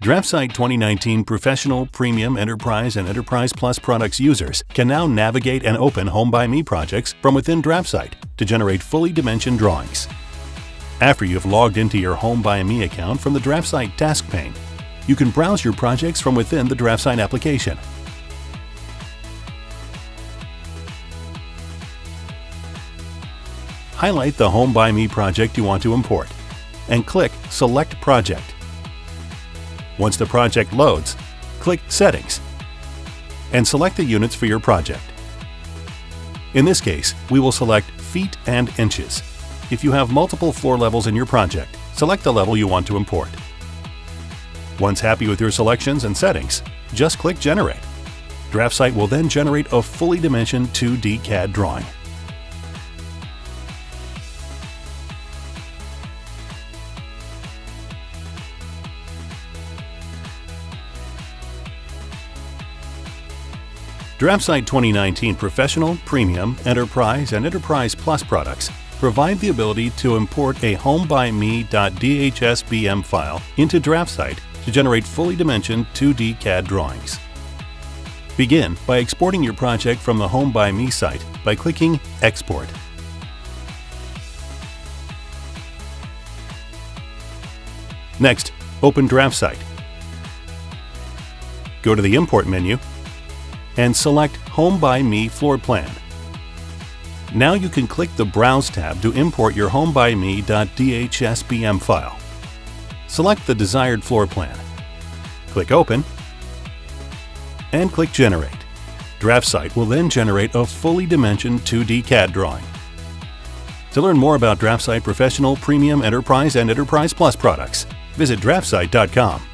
DraftSight 2019 Professional, Premium, Enterprise, and Enterprise Plus products users can now navigate and open HomeByMe projects from within DraftSight to generate fully dimensioned drawings. After you've logged into your HomeByMe account from the DraftSight task pane, you can browse your projects from within the DraftSight application. Highlight the HomeByMe project you want to import and click Select Project. Once the project loads, click Settings and select the units for your project. In this case, we will select feet and inches. If you have multiple floor levels in your project, select the level you want to import. Once happy with your selections and settings, just click Generate. DraftSight will then generate a fully dimensioned 2D CAD drawing. DraftSight 2019 Professional, Premium, Enterprise, and Enterprise Plus products provide the ability to import a HomeByMe.dhsbm file into DraftSight to generate fully dimensioned 2D CAD drawings. Begin by exporting your project from the HomeByMe site by clicking Export. Next, open DraftSight. Go to the Import menu and select HomeByMe Floor Plan. Now you can click the Browse tab to import your HomeByMe.dhsbm file. Select the desired floor plan. Click Open and click Generate. DraftSight will then generate a fully dimensioned 2D CAD drawing. To learn more about DraftSight Professional, Premium, Enterprise, and Enterprise Plus products, visit DraftSight.com.